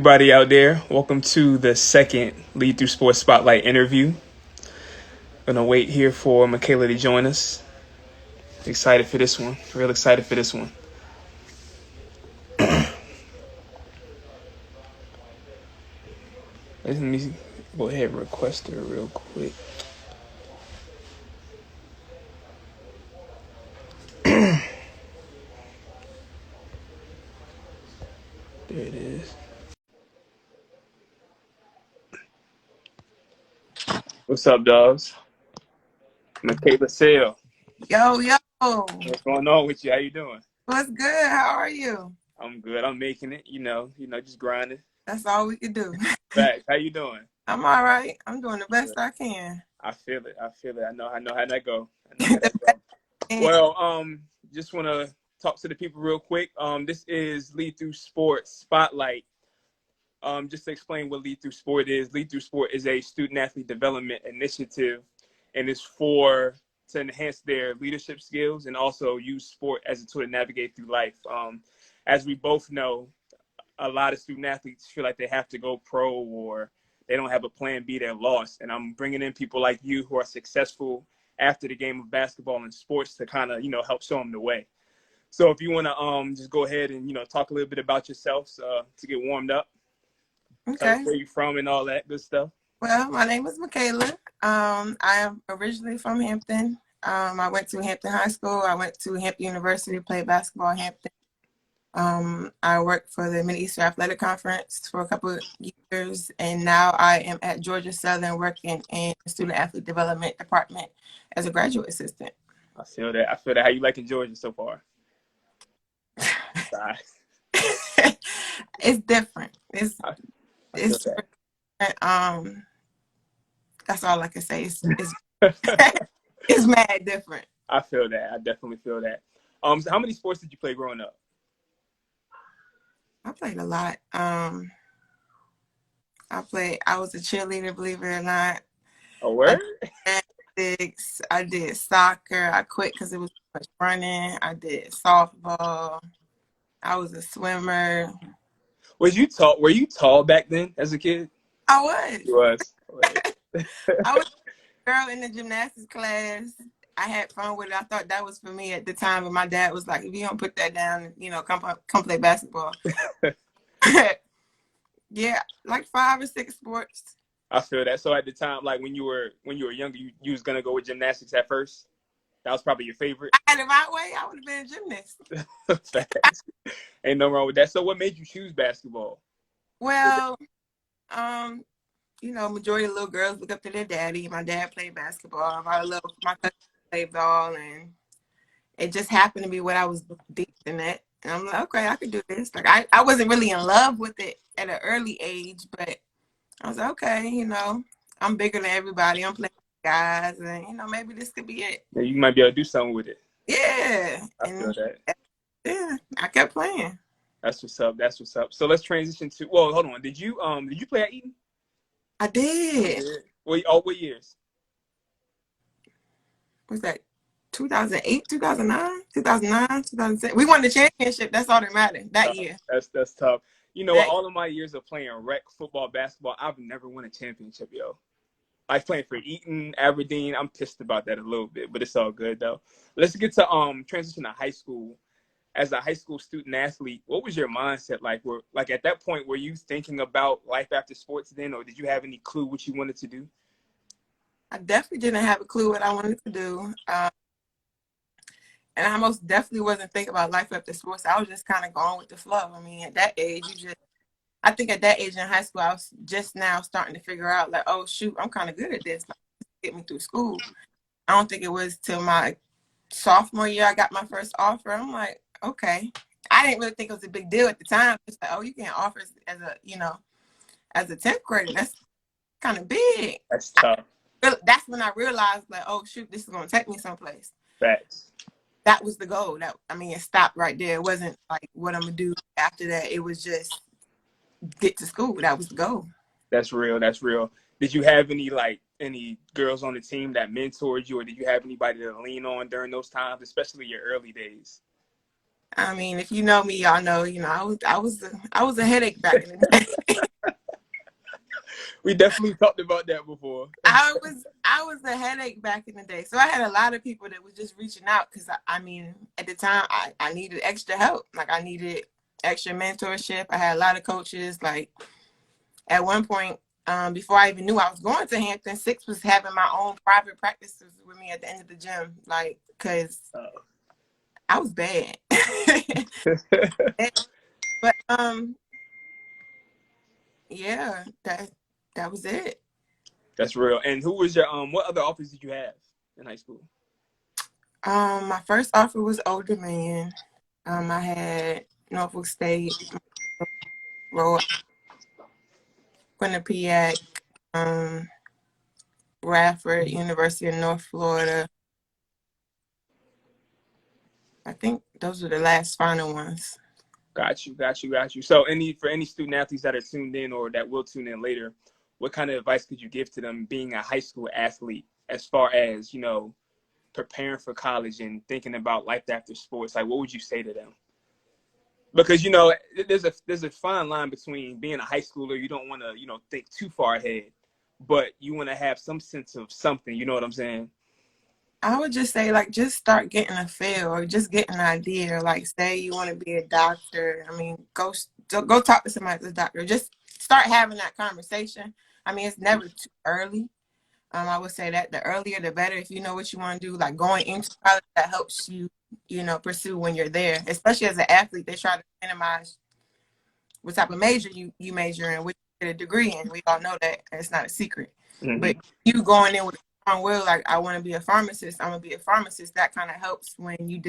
Everybody out there, welcome to the second Lead Through Sports Spotlight interview. Gonna wait here for Mikayla to join us. Excited for this one. Real excited for this one. Let me go ahead and request her real quick. There it is. What's up, dogs? Mikayla Sayle. Yo, yo, What's going on with you? How you doing? what's good? How are you? I'm good. I'm making it. Just grinding. That's all we could do. Back. How you doing? I'm all right. I'm doing the best Good. I can. I feel it. I feel it. I know how that go. I know how The that best go. I can. Well, just want to talk to the people real quick. This is Lead Through Sports Spotlight. Just to explain what Lead Through Sport is. Lead Through Sport is a student athlete development initiative, and it's to enhance their leadership skills and also use sport as a tool to navigate through life. As we both know, a lot of student athletes feel like they have to go pro or they don't have a plan B, they're lost. And I'm bringing in people like you who are successful after the game of basketball and sports to kind of, help show them the way. So if you want to just go ahead and, talk a little bit about yourself to get warmed up, tell us Okay. where you're from and all that good stuff. Well, my name is Mikayla. I am originally from Hampton. I went to Hampton High School. I went to Hampton University, played basketball at Hampton. I worked for the Mid-Eastern Athletic Conference for a couple of years, and now I am at Georgia Southern working in the Student Athlete Development Department as a graduate assistant. I feel that. I feel that. How you liking Georgia so far? Sorry. It's different. I feel It's that's all I can say. It's that. it's mad different. I feel that. I definitely feel that. So how many sports did you play growing up? I played a lot. I was a cheerleader, believe it or not. Oh, I where? did gymnastics, I did soccer. I quit because it was too much running. I did softball. I was a swimmer. Was you tall? Were you tall back then as a kid? I was. You was. I was a girl in the gymnastics class. I had fun with it. I thought that was for me at the time, but my dad was like, "If you don't put that down, come play basketball." Yeah, like 5 or 6 sports. I feel that. So at the time, like when you were younger, you was gonna go with gymnastics at first. That was probably your favorite. I had it my way, I would have been a gymnast. Facts. Ain't no wrong with that. So what made you choose basketball? Well, majority of little girls look up to their daddy. My dad played basketball. My cousin played ball, and it just happened to be what I was deep in it. And I'm like, okay, I could do this. Like I wasn't really in love with it at an early age, but I was like, okay, I'm bigger than everybody. I'm playing with guys, and maybe this could be it. Yeah, you might be able to do something with it. Yeah. I feel And that. yeah, I kept playing. That's what's up. That's what's up. So let's transition to. Well, hold on. Did you play at Eton? I You did. did. What years? What's that? 2008, 2009, 2009, 2010. We won the championship. That's all that mattered that year. That's tough. You know what? That All of my years of playing rec football, basketball, I've never won a championship, yo. Like playing for Eton, Aberdeen. I'm pissed about that a little bit, but it's all good though. Let's get to transition to high school. As a high school student athlete, what was your mindset like? Like at that point, were you thinking about life after sports then, or did you have any clue what you wanted to do? I definitely didn't have a clue what I wanted to do. And I most definitely wasn't thinking about life after sports. I was just kind of going with the flow. I mean, at that age, I think at that age in high school, I was just now starting to figure out, like, oh, shoot, I'm kind of good at this. Like, get me through school. I don't think it was till my sophomore year I got my first offer. I'm like, okay. I didn't really think it was a big deal at the time. It's like, oh, you can offer as a 10th grader. That's kind of big. That's tough. That's when I realized, like, oh, shoot, this is going to take me someplace. Facts. That was the goal. It stopped right there. It wasn't like what I'm going to do after that. It was just get to school. That was the goal. That's real. That's real. Did you have any girls on the team that mentored you, or did you have anybody to lean on during those times, especially your early days? I mean, if you know me, y'all know, I was a headache back in the day. We definitely talked about that before. I was a headache back in the day. So I had a lot of people that was just reaching out because I mean, at the time I needed extra help. Like I needed extra mentorship. I had a lot of coaches. Like at one point, before I even knew I was going to Hampton, Six was having my own private practices with me at the end of the gym. Like, cause I was bad. But yeah, that was it. That's real. And who was your what other offers did you have in high school? My first offer was Old Dominion. I had Norfolk State, Roll, Quinnipiac, Radford, University of North Florida. I think those were the last final ones. Got you. So for any student athletes that are tuned in or that will tune in later, what kind of advice could you give to them being a high school athlete as far as, you know, preparing for college and thinking about life after sports? Like, what would you say to them? Because, you know, there's a fine line between being a high schooler. You don't want to, you know, think too far ahead, but you want to have some sense of something. You know what I'm saying? I would just say, like, just start getting a feel or just get an idea. Like, say you want to be a doctor. I mean, go talk to somebody that's a doctor. Just start having that conversation. I mean, it's never too early. I would say that the earlier the better. If you know what you want to do, like going into college, that helps you, you know, pursue when you're there. Especially as an athlete, they try to minimize what type of major you major in, which you get a degree in. We all know that. It's not a secret. Mm-hmm. But you going in with a strong will, like I want to be a pharmacist, I'm gonna be a pharmacist. That kind of helps when you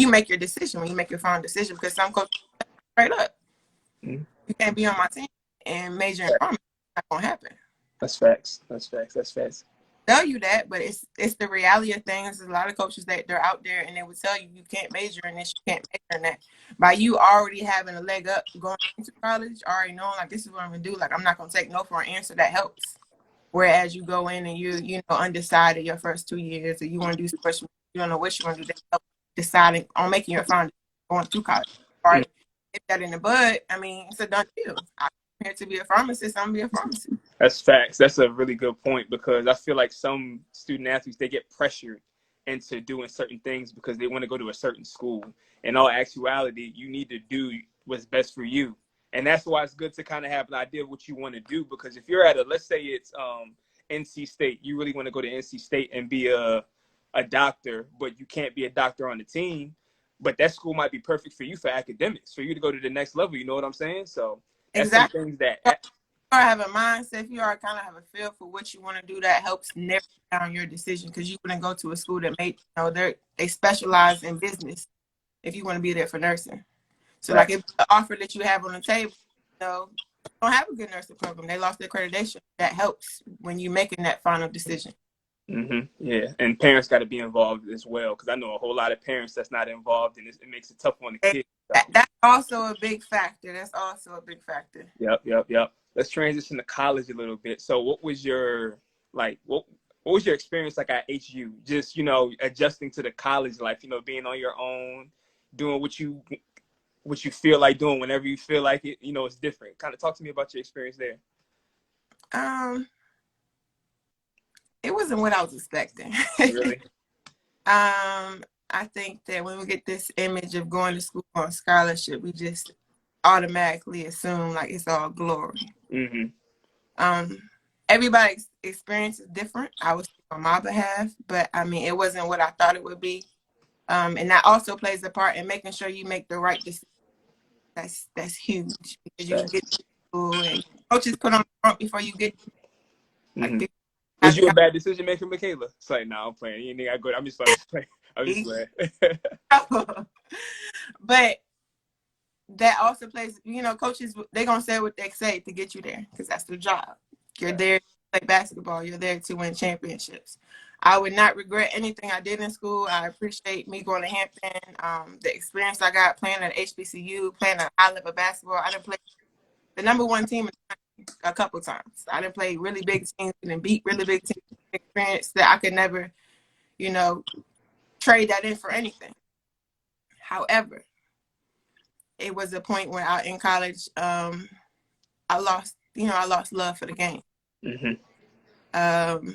make your decision, when you make your final decision. Because some coaches straight up, you can't be on my team and major in pharmacy. It's not gonna happen. That's facts. Tell you that, but it's the reality of things. There's a lot of coaches that they're out there and they would tell you you can't major in this, you can't major in that. By you already having a leg up going into college, already knowing like this is what I'm gonna do. Like I'm not gonna take no for an answer. That helps. Whereas you go in and you know undecided your first 2 years, or you want to do special, you don't know what you want to do. That help deciding on making your final going to college. Right? If that in the bud, I mean it's a done deal. I'm here to be a pharmacist. I'm gonna be a pharmacist. That's facts. That's a really good point because I feel like some student athletes, they get pressured into doing certain things because they want to go to a certain school. In all actuality, you need to do what's best for you. And that's why it's good to kind of have an idea of what you want to do. Because if you're at let's say it's NC State, you really want to go to NC State and be a doctor, but you can't be a doctor on the team. But that school might be perfect for you for academics, for you to go to the next level. You know what I'm saying? So that's exactly. some things that You have a mindset, if you are kind of have a feel for what you want to do, that helps narrow down your decision because you wouldn't go to a school that they specialize in business if you want to be there for nursing. So right. like if the offer that you have on the table, you know, don't have a good nursing program, they lost their accreditation. That helps when you're making that final decision. Yeah, and parents got to be involved as well because I know a whole lot of parents that's not involved, and it makes it tough on the kids. So. That's also a big factor. Yep. Let's transition to college a little bit. So, what was your what was your experience like at HU? Just adjusting to the college life. Being on your own, doing what you feel like doing whenever you feel like it. It's different. Kind of talk to me about your experience there. It wasn't what I was expecting. Really? I think that when we get this image of going to school on scholarship, we just automatically assume like it's all glory. Everybody's experience is different. I was on my behalf, but I mean, it wasn't what I thought it would be. And that also plays a part in making sure you make the right decision. That's huge because you get to school and coaches put on the front before you get. Was you a bad decision maker, Mikayla? It's like, no, I'm playing. You think I go? I'm just playing. I'm just playing. But that also plays. Coaches they're gonna say what they say to get you there because that's their job. You're there to play basketball. You're there to win championships. I would not regret anything I did in school. I appreciate me going to Hampton. The experience I got playing at HBCU, playing at high level basketball. I didn't play the number one team a couple times. I didn't play really big teams and beat really big teams. Experience that I could never, trade that in for anything. However, it was a point where in college, I lost love for the game. Mm-hmm.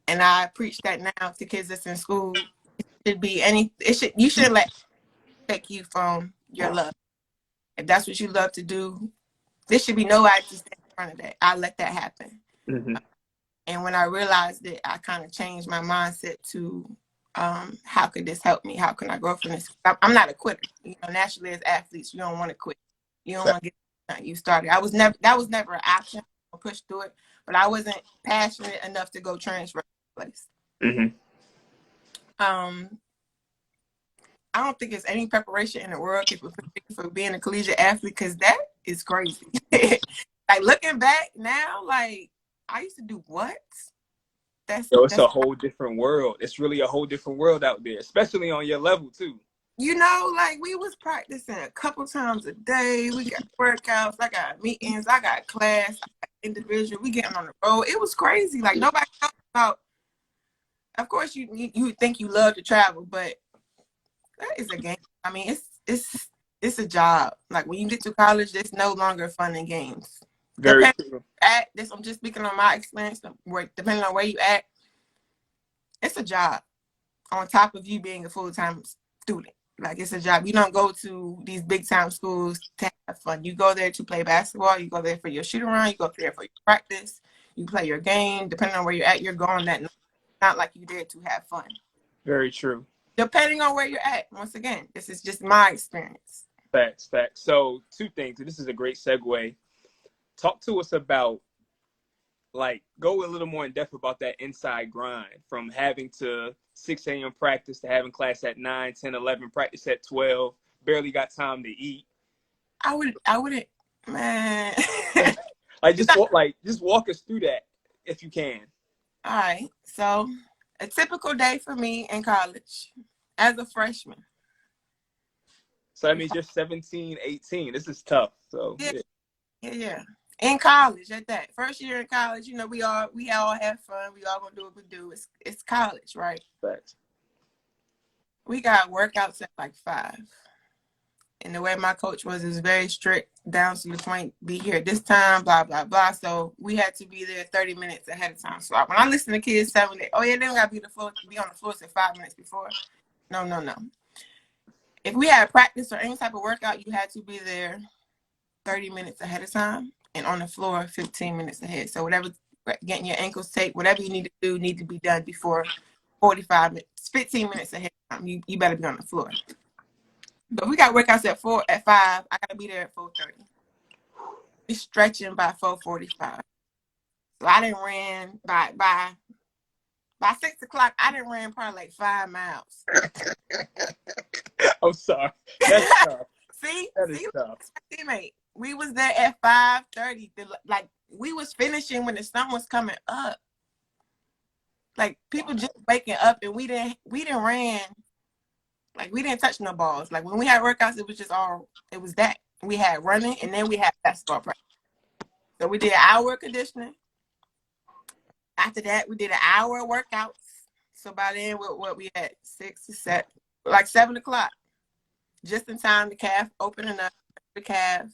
And I preach that now to kids that's in school. You shouldn't let it take you from your love. If that's what you love to do, there should be no right to stand in front of that. I let that happen. Mm-hmm. And when I realized it, I kind of changed my mindset to how could this help me? How can I grow from this? I'm not a quitter. You know, naturally as athletes, you don't want to quit. You don't want to get you started. That was never an option. I pushed through it, but I wasn't passionate enough to go transfer place. Mm-hmm. I don't think there's any preparation in the world for being a collegiate athlete, because that is crazy. Like looking back now, like I used to do what? It's a whole different world. It's really a whole different world out there, especially on your level too. You know, like we was practicing a couple times a day. We got workouts, I got meetings, I got class, I got individual. We getting on the road. It was crazy. Like nobody talked about. Of course, you think you love to travel, but that is a game. I mean, it's a job. Like when you get to college, it's no longer fun and games. Very true. I'm just speaking on my experience. Depending on where you at, it's a job. On top of you being a full-time student, like it's a job. You don't go to these big-time schools to have fun. You go there to play basketball. You go there for your shoot around. You go there for your practice. You play your game. Depending on where you're at, you're going that night. Not like you there to have fun. Very true. Depending on where you're at. Once again, this is just my experience. Facts. So 2 things. This is a great segue. Talk to us about, like, go a little more in depth about that inside grind from having to 6 a.m. practice to having class at 9, 10, 11, practice at 12, barely got time to eat. I wouldn't, man. Like, just walk us through that if you can. All right. So a typical day for me in college as a freshman. So that means you're 17, 18. This is tough. So yeah. In college at that. First year in college, you know, we all have fun. We all gonna do what we do. It's college, right? Facts. We got workouts at like 5. And the way my coach was very strict, down to the point, be here at this time, blah, blah, blah. So we had to be there 30 minutes ahead of time. So when I listen to kids telling me, oh yeah, they don't gotta be on the floor at 5 minutes before. No. If we had practice or any type of workout, you had to be there 30 minutes ahead of time and on the floor 15 minutes ahead. So whatever, getting your ankles taped, whatever you need to do need to be done before 45 minutes, 15 minutes ahead of time. You better be on the floor. But we got workouts at 5. I gotta be there at 4:30. We stretching by 4:45. So I didn't ran by 6 o'clock. I didn't ran probably like 5 miles. I'm sorry. That's tough. See, tough. Teammate, we was there at 5:30. Like we was finishing when the sun was coming up. Like people just waking up, and we didn't ran. Like we didn't touch no balls. Like when we had workouts, it was that. We had running, and then we had basketball practice. So we did an hour of conditioning. After that, we did an hour of workouts. So by then, what we had 6 to 7, like 7 o'clock, just in time. The calf opening up. The calf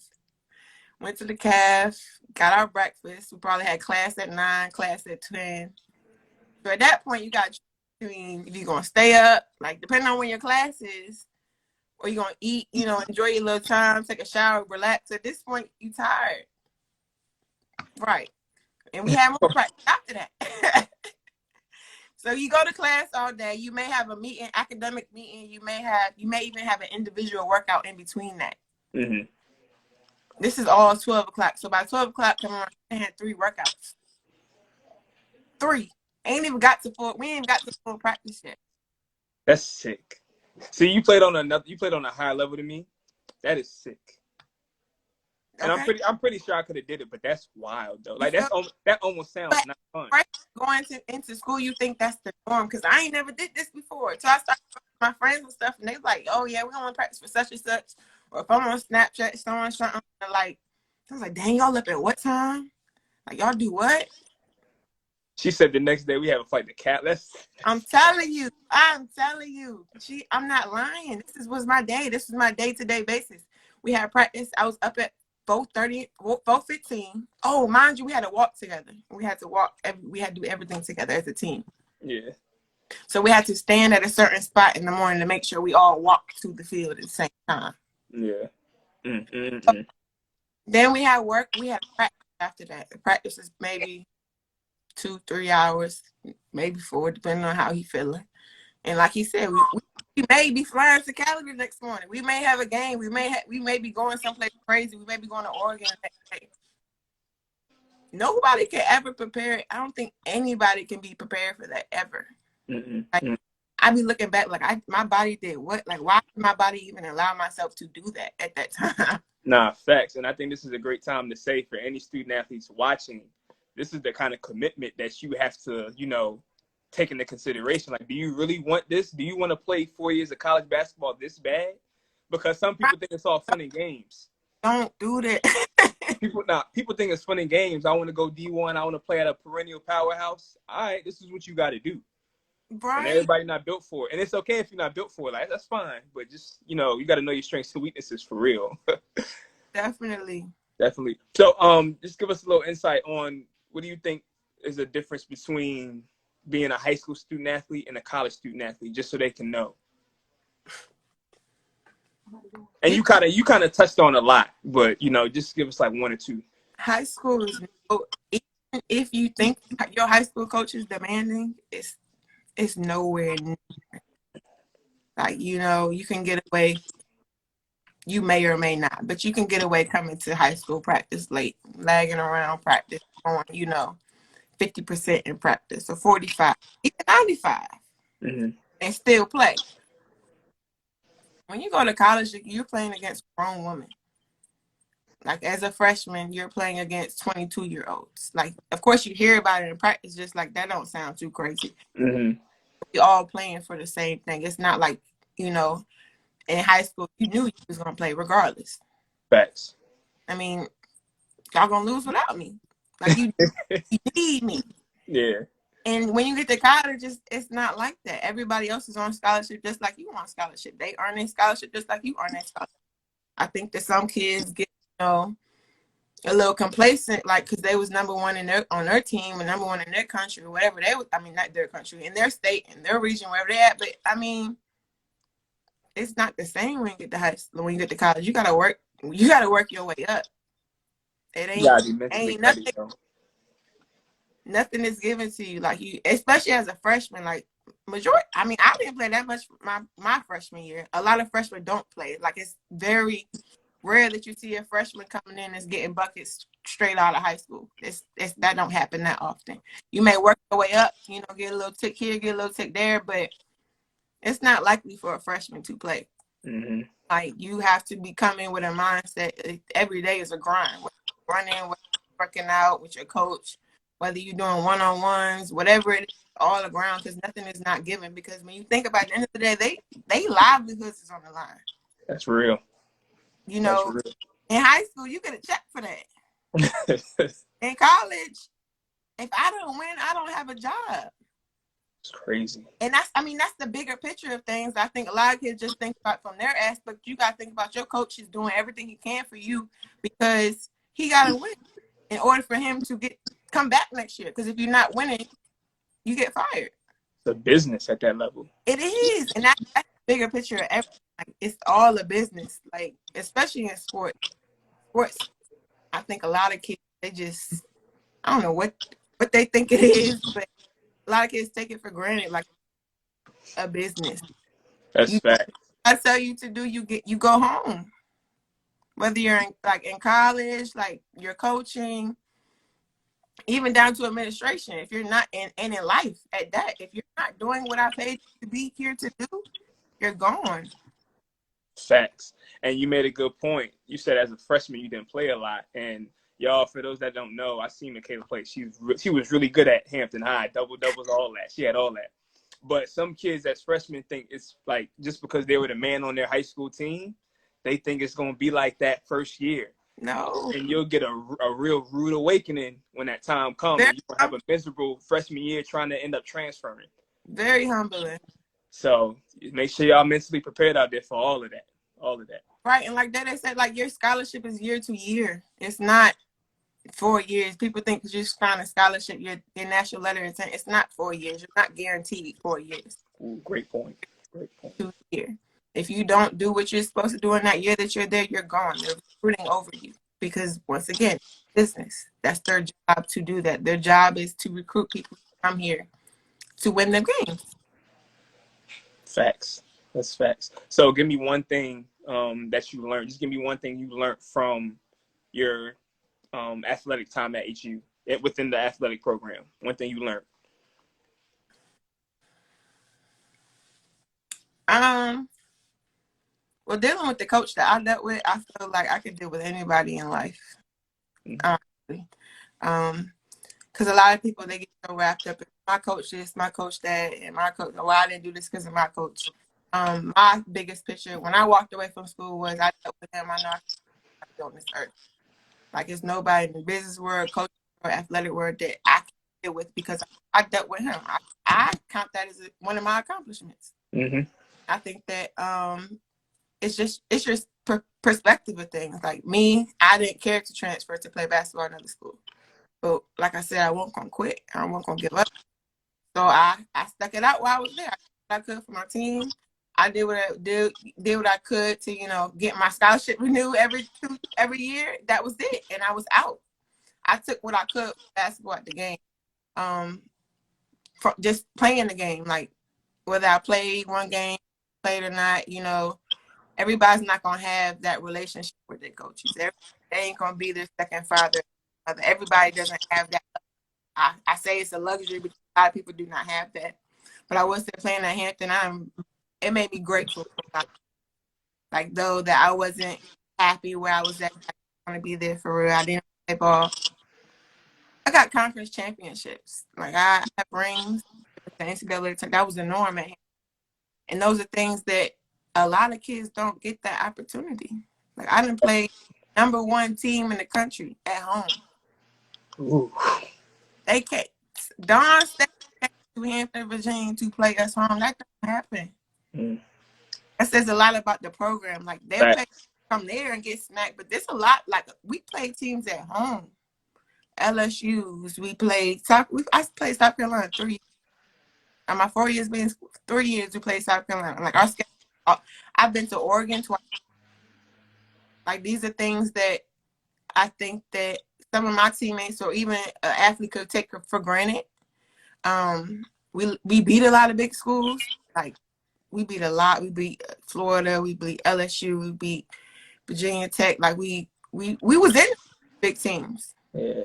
went to the calf, got our breakfast. We probably had class at 9, class at 10. So at that point, you got. I mean, if you're going to stay up, like, depending on when your class is, or you're going to eat, you know, enjoy your little time, take a shower, relax. At this point, you tired. Right. And we have more practice after that. So you go to class all day. You may have a meeting, academic meeting. You may even have an individual workout in between that. Mm-hmm. This is all 12 o'clock. So by 12 o'clock, come on, I had 3 workouts. 3. We ain't even got to full practice yet. That's sick. See, you played on a higher level than me. That is sick. And okay. I'm pretty sure I could have did it, but that's wild though. Like that almost sounds not fun. Going into school, you think that's the norm, because I ain't never did this before. So I started with my friends and stuff, and they like, oh yeah, we're gonna practice for such and such. Or if I'm on Snapchat, something like, I was like, dang, y'all up at what time? Like y'all do what? She said the next day we have a fight the cat. I'm telling you. I'm not lying. Was my day. This was my day-to-day basis. We had practice. I was up at 4:30, 4:15. Oh, mind you, we had to walk together. We had to walk. We had to do everything together as a team. Yeah. So we had to stand at a certain spot in the morning to make sure we all walked to the field at the same time. Yeah. Then we had work. We had practice after that. The practice is maybe 2-3 hours, maybe 4, depending on how he feeling. And like he said, we may be flying to Cali the next morning. We may have a game. We may be going someplace crazy. We may be going to Oregon the next day. Nobody can ever prepare. I don't think anybody can be prepared for that ever. Like, I be looking back, like my body did what? Like, why did my body even allow myself to do that at that time? Nah, facts. And I think this is a great time to say for any student athletes watching, this is the kind of commitment that you have to, take into consideration. Like, do you really want this? Do you want to play 4 years of college basketball this bad? Because some people think it's all fun and games. Don't do that. People think it's fun and games. I want to go D1. I want to play at a perennial powerhouse. All right, this is what you got to do. Right. And everybody not built for it. And it's okay if you're not built for it. Like, that's fine. But just, you got to know your strengths and weaknesses for real. Definitely. So, just give us a little insight on what do you think is the difference between being a high school student athlete and a college student athlete, just so they can know. And you kind of touched on a lot, but just give us like one or two. High school is even if you think your high school coach is demanding, it's nowhere near. Like, you can get away. You may or may not, but you can get away coming to high school practice late, lagging around practice, going, 50% in practice, or 45, even 95, and still play. When you go to college, you're playing against grown women. Like, as a freshman, you're playing against 22-year-olds. Like, of course, you hear about it in practice, just like that don't sound too crazy. We're all playing for the same thing. It's not like, in high school, you knew you was going to play regardless. Facts. I mean, y'all going to lose without me. Like, you need me. Yeah. And when you get to college, it's not like that. Everybody else is on scholarship just like you on scholarship. They earn a scholarship just like you earn a scholarship. I think that some kids get, a little complacent, like, because they was number one on their team and number one in their country or whatever they was. I mean, not their country, in their state, in their region, wherever they at. But I mean, it's not the same when you get to high school. When you get to college, you gotta work. You gotta work your way up. It ain't nothing. Nothing is given to you, like, you, especially as a freshman. Like, majority. I mean, I didn't play that much my freshman year. A lot of freshmen don't play. Like, it's very rare that you see a freshman coming in that's getting buckets straight out of high school. That don't happen that often. You may work your way up, get a little tick here, get a little tick there, but it's not likely for a freshman to play. Like, you have to be coming with a mindset. Every day is a grind. Running, working out with your coach, whether you're doing one-on-ones, whatever it is, all around, because nothing is not given. Because when you think about it, at the end of the day, they livelihoods is on the line. That's real. In high school, you get a check for that. In college, if I don't win, I don't have a job. It's crazy. And that's the bigger picture of things. I think a lot of kids just think about from their aspect. You got to think about your coach is doing everything he can for you because he got to win in order for him to come back next year. Because if you're not winning, you get fired. It's a business at that level. It is. And that's the bigger picture of everything. Like, it's all a business, like, especially in sports. I think a lot of kids, they just, I don't know what they think it is, but a lot of kids take it for granted, like a business. That's fact. I tell you to do, you go home. Whether you're in college, like you're coaching, even down to administration. If you're not in life at that, if you're not doing what I paid you to be here to do, you're gone. Facts. And you made a good point. You said as a freshman you didn't play a lot, and y'all, for those that don't know, I seen Mikayla play. She was really good at Hampton High, double-doubles, all that. She had all that. But some kids as freshmen think it's like just because they were the man on their high school team, they think it's going to be like that first year. No. And you'll get a real rude awakening when that time comes. And you'll have a miserable freshman year trying to end up transferring. Very humbling. So make sure y'all mentally prepared out there for all of that. Right, and like that, they said, like, your scholarship is year to year. It's not 4 years. People think that you find a scholarship, your national letter of intent. It's not 4 years. You're not guaranteed 4 years. Ooh, great point. Great point. 2 years. If you don't do what you're supposed to do in that year that you're there, you're gone. They're recruiting over you because, once again, business. That's their job to do that. Their job is to recruit people to come here to win the games. Facts. That's facts. So give me one thing that you learned. Just give me one thing you learned from your athletic time at HU, within the athletic program. One thing you learned. Well, dealing with the coach that I dealt with, I feel like I could deal with anybody in life. Honestly. Because a lot of people, they get so wrapped up in my coach this, my coach that, and my coach, well, I didn't do this because of my coach. My biggest picture when I walked away from school was I dealt with him. I know I could be on this earth. Like, it's nobody in the business world, coach or athletic world that I can deal with because I dealt with him. I count that as one of my accomplishments. Mm-hmm. I think that it's your perspective of things. Like me, I didn't care to transfer to play basketball at another school. But like I said, I wasn't gonna quit. I wasn't gonna give up. So I stuck it out while I was there. I did what I could for my team. I did what I could to, get my scholarship renewed every year. That was it. And I was out. I took what I could for basketball at the game. Just playing the game. Like, whether I played one game, played or not, everybody's not gonna have that relationship with their coaches. They ain't gonna be their second father. Everybody doesn't have that. I say it's a luxury because a lot of people do not have that. But I was there playing at Hampton. It made me grateful. Like, though that I wasn't happy where I was at, I want to be there for real. I didn't play ball. I got conference championships. Like, I have rings. The NCAA, that was the norm at Hampton. And those are things that a lot of kids don't get that opportunity. Like, I didn't play #1 team in the country at home. Ooh. They can't. Dawn State to Hampton, Virginia to play us home. That doesn't happen. That says a lot about the program. Like, they'll play from there and get smacked, but there's a lot. Like, we play teams at home. LSU's. I played South Carolina 3 years. And my 4 years being 3 years we played South Carolina. Like, our schedule, I've been to Oregon twice. Like, these are things that I think that some of my teammates or even an athlete could take for granted. We beat a lot of big schools. Like, we beat a lot. We beat Florida. We beat LSU. We beat Virginia Tech. Like, we was in big teams. Yeah.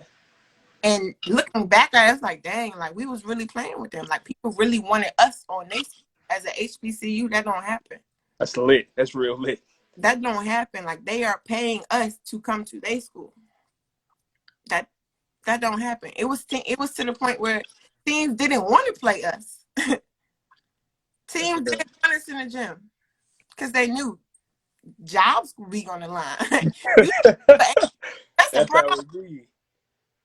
And looking back at it, it's like, dang, like, we was really playing with them. Like, people really wanted us on their as an HBCU. That don't happen. That's lit. That's real lit. That don't happen. Like, they are paying us to come to their school. That don't happen. It was to the point where teams didn't want to play us. Teams didn't want us in the gym because they knew jobs would be on the line. That's the problem.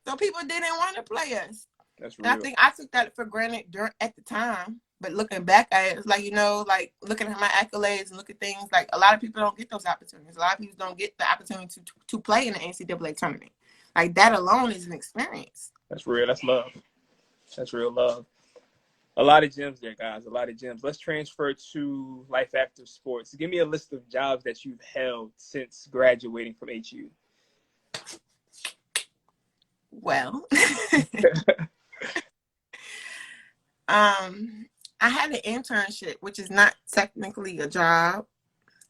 So people didn't want to play us. That's real. And I think I took that for granted at the time. But looking back at it, it's like, like looking at my accolades and look at things, like, a lot of people don't get those opportunities. A lot of people don't get the opportunity to play in the NCAA tournament. Like, that alone is an experience. That's real. That's love. That's real love. A lot of gems there, guys. A lot of gems. Let's transfer to life after sports. Give me a list of jobs that you've held since graduating from HU. Well, I had an internship, which is not technically a job.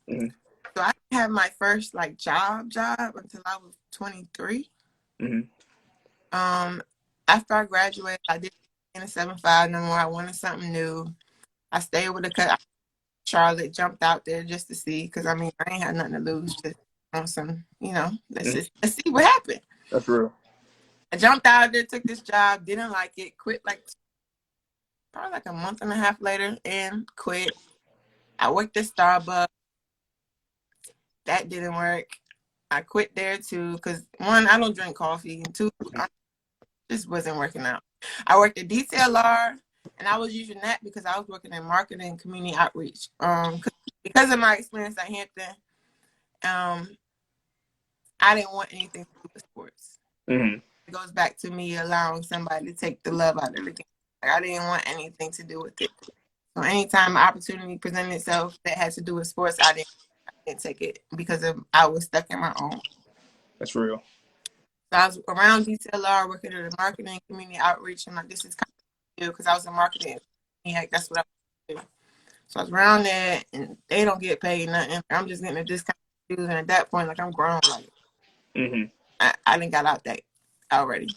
Mm-hmm. So I didn't have my first job until I was 23. Mm-hmm. After I graduated, I didn't in a 7.5 no more. I wanted something new. I stayed with Charlotte, jumped out there just to see, because I ain't had nothing to lose. Just on some, let's see what happened. That's real. I jumped out there, took this job, didn't like it, quit probably a month and a half later, and quit. I worked at Starbucks. That didn't work. I quit there too, because 1, I don't drink coffee, and 2, I just wasn't working out. I worked at DTLR, and I was using that because I was working in marketing and community outreach. Because of my experience at Hampton, I didn't want anything to do with sports. Mm-hmm. It goes back to me allowing somebody to take the love out of the game. Like, I didn't want anything to do with it. So anytime an opportunity presented itself that had to do with sports, I didn't take it because I was stuck in my own. That's real. So I was around DTLR working in the marketing, community outreach, and like this is kind of because I was in marketing. Like that's what I was doing. So I was around there, and they don't get paid nothing. I'm just getting a discount. And at that point, like I'm grown. Like Mm-hmm. I didn't got out that already.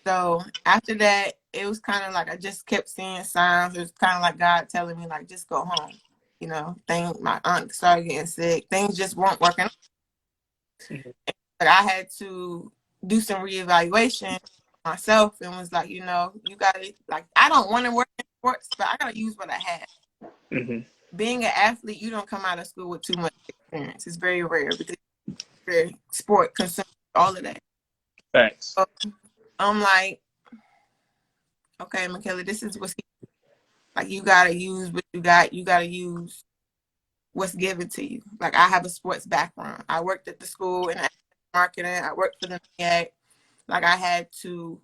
So after that, it was kind of like I just kept seeing signs. It was kind of like God telling me, like, just go home. You know, my aunt started getting sick. Things just weren't working. Mm-hmm. But I had to do some reevaluation myself and was like, you know, you got to, like, I don't want to work in sports, but I got to use what I have. Mm-hmm. Being an athlete, you don't come out of school with too much experience. It's very rare because sport consumes all of that. Thanks. So I'm like, okay, Mikayla, this is what's like. You gotta use what you got. You gotta use what's given to you. Like I have a sports background. I worked at the school in marketing. I worked for the MEAC. Like I had to.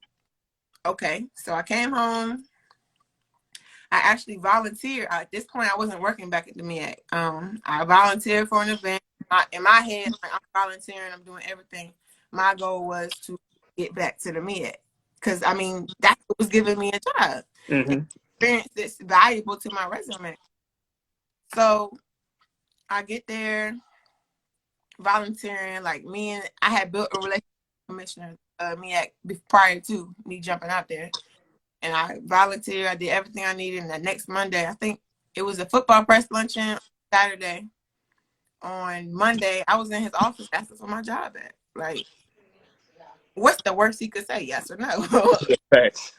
Okay, so I came home. I actually volunteered. At this point, I wasn't working back at the MEAC. I volunteered for an event. In my head, like, I'm volunteering. I'm doing everything. My goal was to get back to the MEAC because I mean that's what was giving me a job. Mm-hmm. Experience that's valuable to my resume. So I get there, volunteering. Like I had built a relationship with Commissioner MEAC prior to me jumping out there. And I volunteered. I did everything I needed. And the next Monday, I think it was a football press luncheon Saturday. On Monday, I was in his office asking for my job back. Like, what's the worst he could say? Yes or no? Thanks.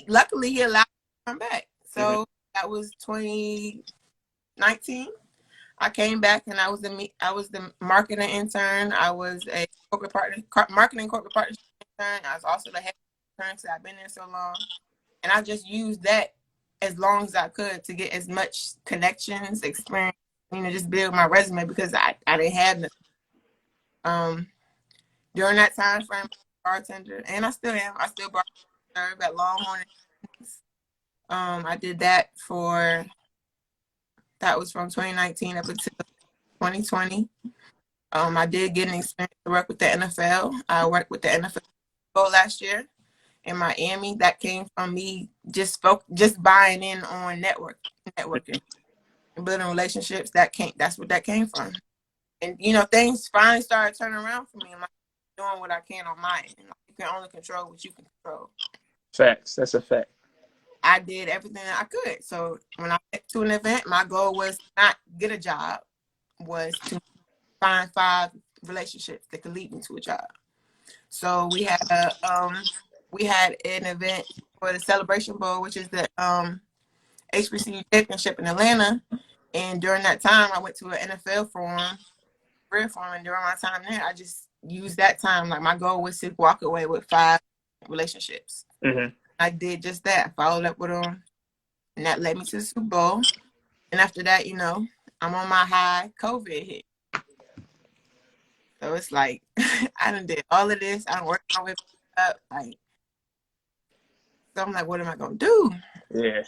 Luckily he allowed me to come back. So Mm-hmm. that was 2019. I came back and I was the marketing intern. I was a marketing corporate partnership intern. I was also the head intern because I've been there so long. And I just used that as long as I could to get as much connections, experience, just build my resume because I didn't have nothing. During that time frame, bartender, and I still am. I still bartender at Longhorn. I did that that was from 2019 up until 2020. I did get an experience to work with the NFL. I worked with the NFL last year in Miami. That came from me just buying in on networking and building relationships. That's what that came from. And things finally started turning around for me. I'm like, doing what I can on my end. You can only control what you can control. Facts. That's a fact. I did everything that I could. So when I went to an event, my goal was not get a job, was to find 5 relationships that could lead me to a job. So we had an event for the Celebration Bowl, which is the HBCU championship in Atlanta. And during that time, I went to an NFL forum, career forum, and during my time there, I just used that time. Like my goal was to walk away with 5 relationships. Mm-hmm. I did just that. I followed up with them, and that led me to the Super Bowl. And after that, I'm on my high. COVID hit. So it's like I done did all of this. I'm working my way up. Like, so I'm like, what am I gonna do? Yeah.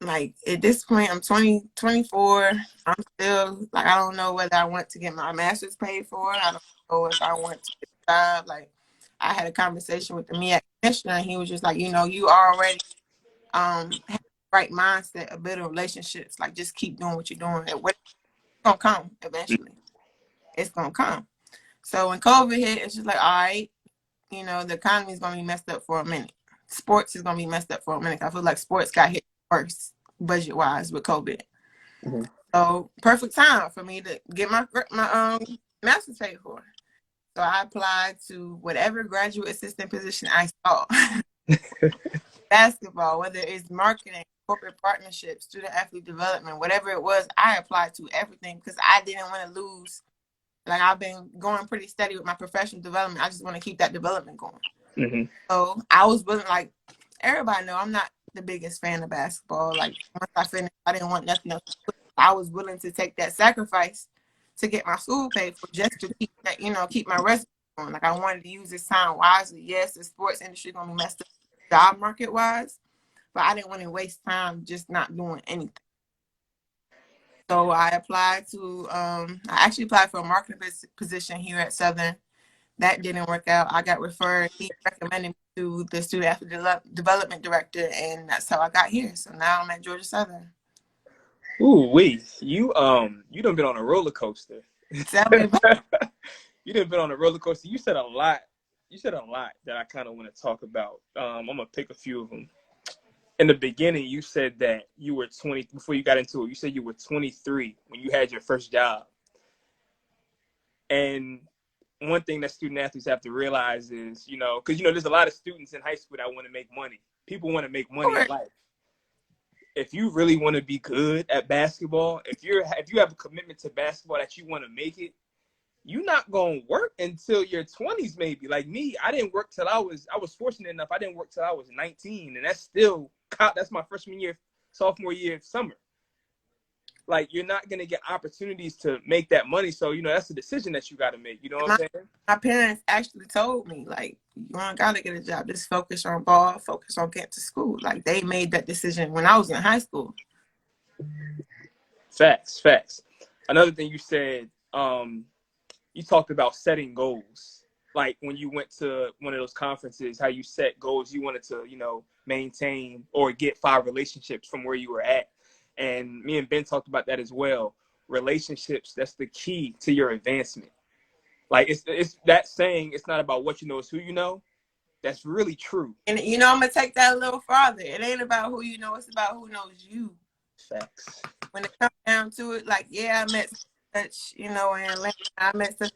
Like at this point, I'm 24. I'm still like I don't know whether I want to get my master's paid for. I don't know if I want to get a job. Like I had a conversation with the MEAC commissioner, and he was just like, you already have the right mindset of building relationships. Like just keep doing what you're doing. It's gonna come eventually. It's gonna come. So when COVID hit, it's just like, all right, the economy is gonna be messed up for a minute. Sports is gonna be messed up for a minute. I feel like sports got hit first budget wise with COVID. Mm-hmm. So perfect time for me to get my master's paid for. So I applied to whatever graduate assistant position I saw. Basketball, whether it's marketing, corporate partnerships, student athlete development, whatever it was, I applied to everything because I didn't want to lose. Like I've been going pretty steady with my professional development. I just want to keep that development going. Mm-hmm. So I was willing, like everybody know I'm not the biggest fan of basketball. Like once I finished, I didn't want nothing else. I was willing to take that sacrifice to get my school paid for, just to keep that, keep my resume on. Like, I wanted to use this time wisely. Yes, the sports industry gonna be messed up job market wise, but I didn't want to waste time just not doing anything. So I applied to, I actually applied for a marketing position here at Southern. That didn't work out. I got referred. He recommended me to the student athlete development director, and that's how I got here. So now I'm at Georgia Southern. Ooh, wait, you done been on a roller coaster. Tell me about You done been on a roller coaster. You said a lot. You said a lot that I kind of want to talk about. I'm gonna pick a few of them. In the beginning, you said that you were 20 before you got into it. You said you were 23 when you had your first job. And one thing that student athletes have to realize is, because there's a lot of students in high school that want to make money. People want to make money in life. If you really want to be good at basketball, if you have a commitment to basketball that you want to make it, you're not going to work until your 20s, maybe. Like me, I didn't work till I was fortunate enough. I didn't work till I was 19, and that's my freshman year, sophomore year summer. Like, you're not going to get opportunities to make that money. So, that's a decision that you got to make. You know what I'm saying? My parents actually told me, like, you don't got to get a job. Just focus on ball, focus on getting to school. Like, they made that decision when I was in high school. Facts. Another thing you said, you talked about setting goals. Like, when you went to one of those conferences, how you set goals, you wanted to, maintain or get 5 relationships from where you were at. And me and Ben talked about that as well. Relationships, that's the key to your advancement. Like, it's that saying, it's not about what you know, it's who you know. That's really true. And, I'm going to take that a little farther. It ain't about who you know, it's about who knows you. Facts. When it comes down to it, like, yeah, I met such, in Atlanta, I met such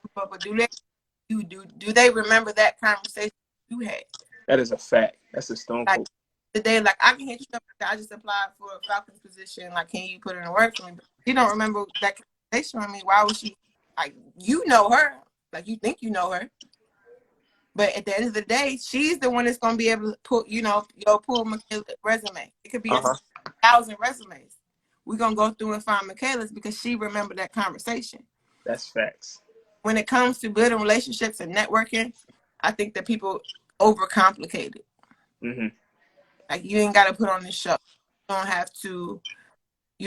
people, but do they remember that conversation you had? That is a fact. That's a stone cold. Today, like, I can hit you up. I just applied for a Falcons position. Like, can you put in a word for me? But you don't remember that conversation with me. Why was she, like, you know her. Like, you think you know her. But at the end of the day, she's the one that's going to be able to pull Mikayla's resume. It could be 1,000 resumes. We're going to go through and find Mikayla's because she remembered that conversation. That's facts. When it comes to building relationships and networking, I think that people overcomplicate it. Mm-hmm. Like, you ain't got to put on this show. You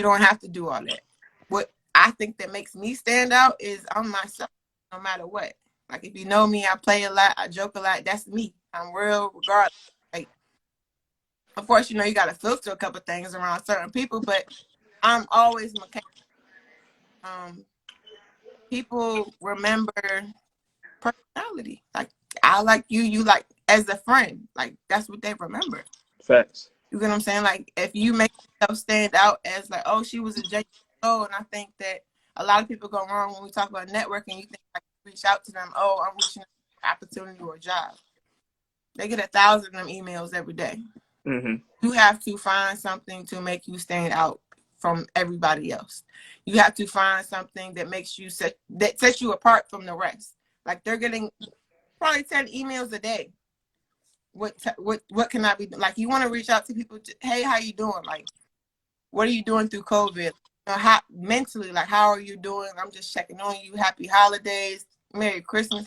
don't have to do all that. What I think that makes me stand out is I'm myself, no matter what. Like, if you know me, I play a lot, I joke a lot. That's me. I'm real regardless. Like, of course, you got to filter a couple things around certain people, but I'm always Mikayla. People remember personality. Like, I like you, you like as a friend. Like, that's what they remember. Facts. You get what I'm saying? Like, if you make yourself stand out as like, oh, she was a genuine soul, and I think that a lot of people go wrong when we talk about networking. You think, like, reach out to them. Oh, I'm reaching out for an opportunity or a job. They get 1,000 of them emails every day. Mm-hmm. You have to find something to make you stand out from everybody else. You have to find something that makes you that sets you apart from the rest. Like, they're getting probably 10 emails a day. What can I be doing? Like, you want to reach out to people. Hey, how you doing? Like, what are you doing through COVID? How mentally, like, how are you doing? I'm just checking on you. Happy holidays, Merry Christmas.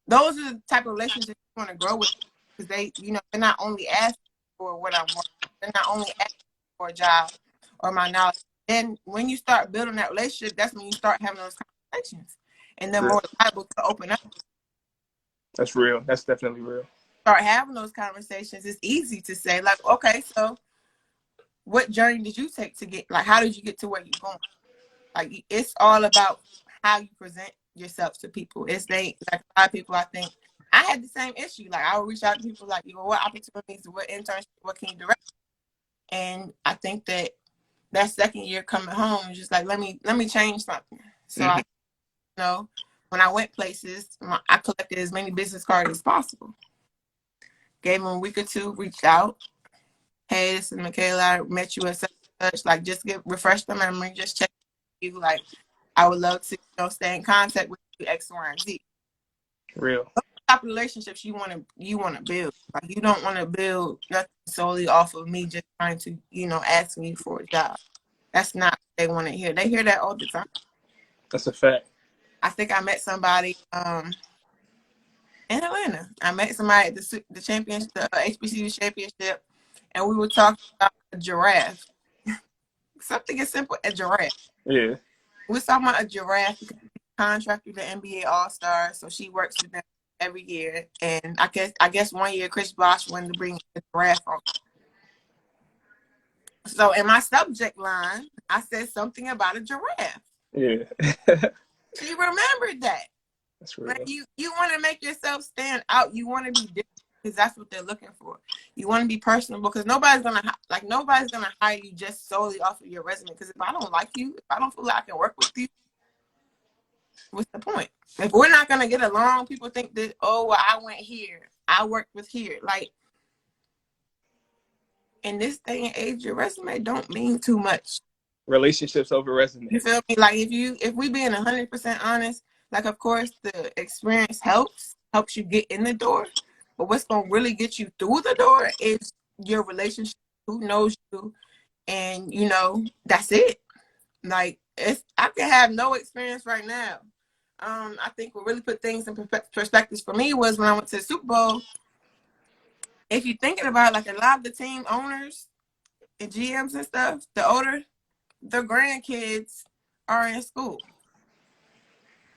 Those are the type of relationships you want to grow with, because they, they're not only asking for what I want. They're not only asking for a job or my knowledge. Then when you start building that relationship, that's when you start having those conversations, and they're more liable to open up. That's real. That's definitely real. Start having those conversations. It's easy to say, like, okay, so what journey did you take to get, like, how did you get to where you're going? Like, it's all about how you present yourself to people. Like, a lot of people, I think, I had the same issue. Like, I would reach out to people like, what opportunities, what internships, what can you direct? And I think that second year coming home is just like, let me change something. So mm-hmm. When I went places, I collected as many business cards as possible. Gave them a week or two, reached out. Hey, this is Mikayla. I met you at such and such. Like, just refresh the memory, just check you. Like, I would love to stay in contact with you, X, Y, and Z. Real. What type of relationships you want to build? Like, you don't want to build nothing solely off of me just trying to, asking you for a job. That's not they want to hear. They hear that all the time. That's a fact. I think I met somebody in Atlanta. I met somebody at the championship, the HBCU championship, and we were talking about a giraffe. Something as simple as a giraffe. Yeah. We were talking about a giraffe because she's contracted with the NBA All-Star, so she works with them every year. And I guess one year Chris Bosh wanted to bring a giraffe on. So in my subject line, I said something about a giraffe. Yeah. She remembered that. That's real. Like you want to make yourself stand out. You want to be different because that's what they're looking for. You want to be personable because nobody's gonna hire you just solely off of your resume. Because if I don't like you, if I don't feel like I can work with you, what's the point? If we're not gonna get along, people think that, oh, well, I went here, I worked with here. Like in this day and age, your resume don't mean too much. Relationships over resume. You feel me? Like if we being 100% honest, like of course the experience helps you get in the door, but what's gonna really get you through the door is your relationship, who knows you, and you know that's it. Like I can have no experience right now. I think what really put things in perspective for me was when I went to the Super Bowl. If you're thinking about it, like a lot of the team owners and GMs and stuff, their grandkids are in school.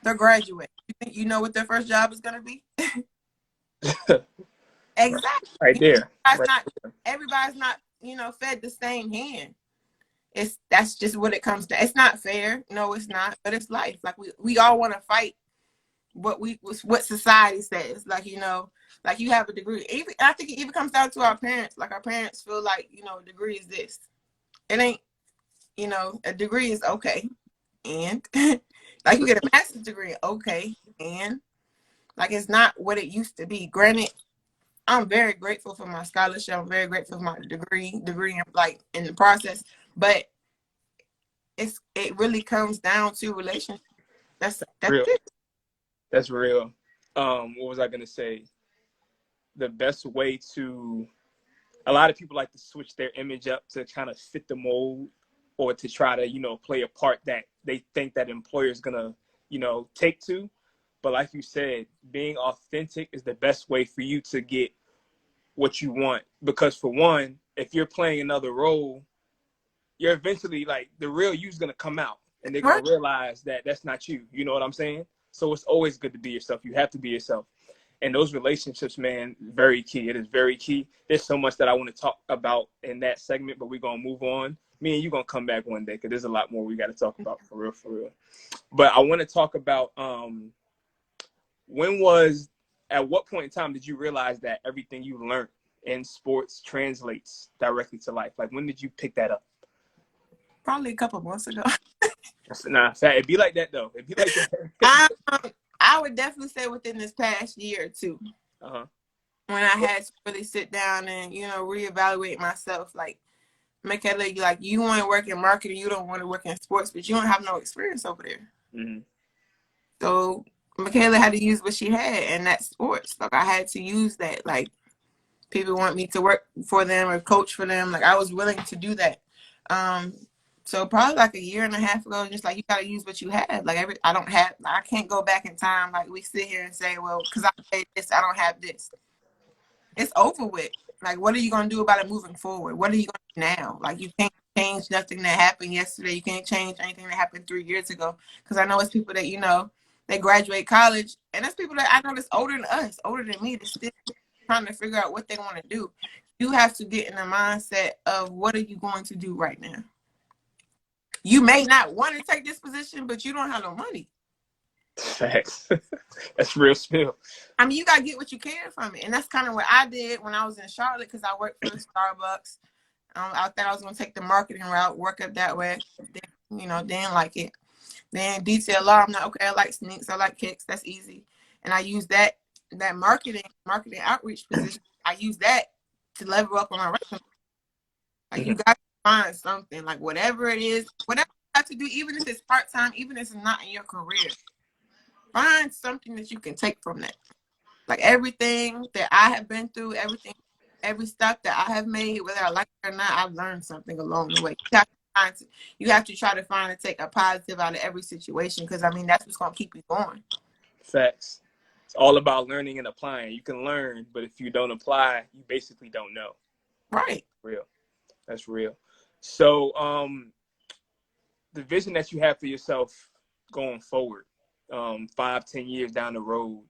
They're graduating. You think you know what their first job is going to be? Exactly. Right there. Everybody's not, fed the same hand. That's just what it comes to. It's not fair. No, it's not. But it's life. Like we all want to fight what society says. Like, like you have a degree. I think it even comes down to our parents. Like our parents feel like, a degree is this. It ain't, a degree is okay. And like you get a master's degree, okay. And like it's not what it used to be. Granted, I'm very grateful for my scholarship. I'm very grateful for my degree in the process. But it really comes down to relationships. That's real. it. That's real. What was I gonna say? The best way to a lot of people like to switch their image up to kind of fit the mold or to try to, play a part that they think that employer is gonna, take to. But like you said, being authentic is the best way for you to get what you want. Because for one, if you're playing another role, you're eventually like the real you's gonna come out, and they're gonna realize that that's not you. You know what I'm saying? So it's always good to be yourself. You have to be yourself. And those relationships, man, very key. It is very key. There's so much that I want to talk about in that segment, but we're going to move on. Me and you going to come back one day because there's a lot more we got to talk about for real. But I want to talk about at what point in time did you realize that everything you learned in sports translates directly to life? Like, when did you pick that up? Probably a couple months ago. Nah, it'd be like that, though. It'd be like that. I would definitely say within this past year or two, when I had to really sit down and, reevaluate myself. Like, Mikayla, you want to work in marketing, you don't want to work in sports, but you don't have no experience over there. Mm-hmm. So Mikayla had to use what she had, and that's sports. Like, I had to use that. Like, people want me to work for them or coach for them. Like, I was willing to do that. So probably like a year and a half ago, just like you got to use what you have. Like I can't go back in time. Like we sit here and say, well, because I paid this, I don't have this. It's over with. Like, what are you going to do about it moving forward? What are you going to do now? Like, you can't change nothing that happened yesterday. You can't change anything that happened 3 years ago. Because I know it's people that, they graduate college. And it's people that I know that's older than us, older than me, that's still trying to figure out what they want to do. You have to get in the mindset of what are you going to do right now? You may not want to take this position, but you don't have no money. Facts. That's real spill. I mean, you got to get what you can from it. And that's kind of what I did when I was in Charlotte because I worked for Starbucks. I thought I was going to take the marketing route, work up that way. Then, didn't like it. Then detail law, I'm like, okay, I like sneaks, I like kicks. That's easy. And I use that marketing outreach position. I use that to level up on my resume. Like, you got to find something, like whatever it is, whatever you have to do, even if it's part-time, even if it's not in your career, find something that you can take from that. Like everything that I have been through, every step that I have made, whether I like it or not, I've learned something along the way. You have to you have to try to find and take a positive out of every situation, because I mean that's what's gonna keep you going. Facts. It's all about learning and applying. You can learn, but if you don't apply, you basically don't know. Right. Real. That's real. So, the vision that you have for yourself going forward, 5, 10 years down the road,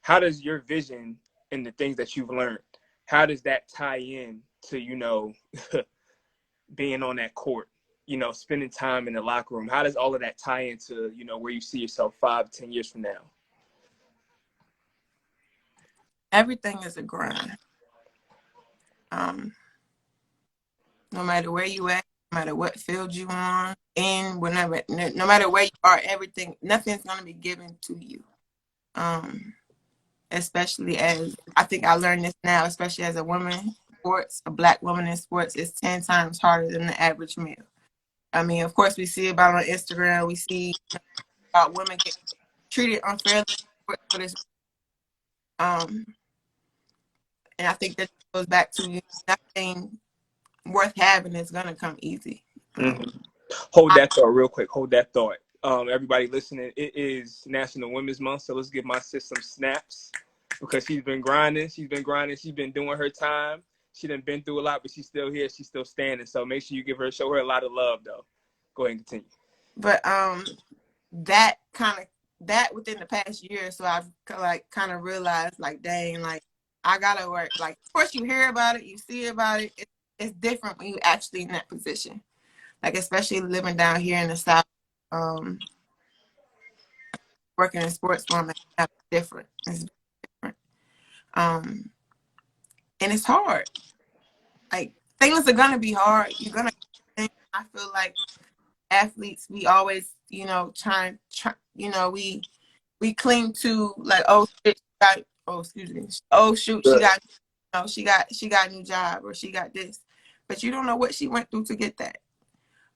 how does your vision and the things that you've learned, how does that tie in to, being on that court, spending time in the locker room? How does all of that tie into, where you see yourself 5, 10 years from now? Everything is a grind. No matter where you at, no matter what field you on, and whenever, no matter where you are, nothing's gonna be given to you. Especially as I think I learned this now, especially as a woman in sports, a Black woman in sports, is 10 times harder than the average male. I mean, of course, we see about on Instagram, we see about women get treated unfairly for this. And I think that goes back to nothing worth having is gonna come easy. Hold that thought real quick. Hold that thought. Everybody listening, it is National Women's Month, so let's give my sis some snaps because she's been grinding. She's been doing her time. She done been through a lot, but she's still here. She's still standing. So make sure you show her a lot of love, though. Go ahead and continue. But that within the past year, so I've kind of realized, like, dang, like I gotta work. Like, of course, you hear about it, you see about it. It's different when you actually in that position. Like, especially living down here in the South, working in sports form, it's different. It's different. And it's hard. Like, things are gonna be hard. You're gonna. I feel like athletes, we always, try. We cling to, like, oh shit, excuse me. Oh shoot, she got a new job, or she got this, but you don't know what she went through to get that.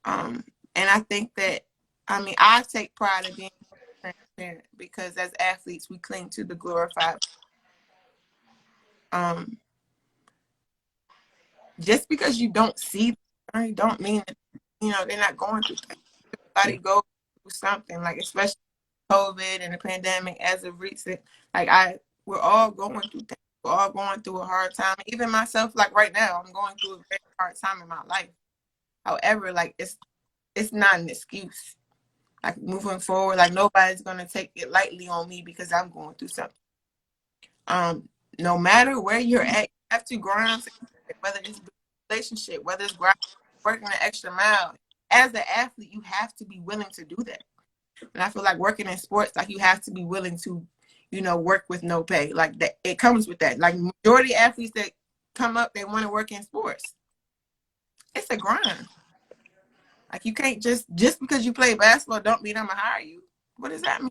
And I think that, I take pride in being transparent, because as athletes, we cling to the glorified. Just because you don't see them, don't mean that, they're not going through things. Everybody goes through something, like, especially COVID and the pandemic as of recent. Like, we're all going through things. We're all going through a hard time. Even myself, like right now, I'm going through a very hard time in my life. However, like, it's not an excuse. Like, moving forward, like, nobody's gonna take it lightly on me because I'm going through something. No matter where you're at, you have to grind, whether it's a relationship, whether it's working an extra mile. As an athlete, you have to be willing to do that. And I feel like working in sports, like, you have to be willing to, work with no pay. Like, that, it comes with that. Like, majority of athletes that come up, they want to work in sports. It's a grind. Like, you can't just because you play basketball don't mean I'm gonna hire you. What does that mean?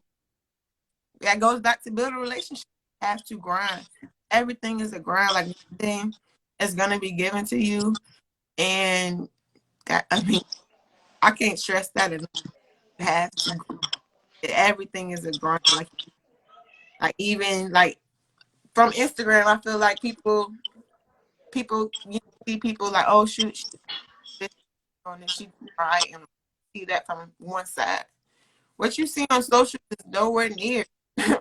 That goes back to build a relationship. You have to grind. Everything is a grind. Like, nothing is gonna be given to you. And I can't stress that enough. You have to. Everything is a grind. Like even like from Instagram, I feel like people see people like, oh shoot, she's all right, and see that from one side. What you see on social is nowhere near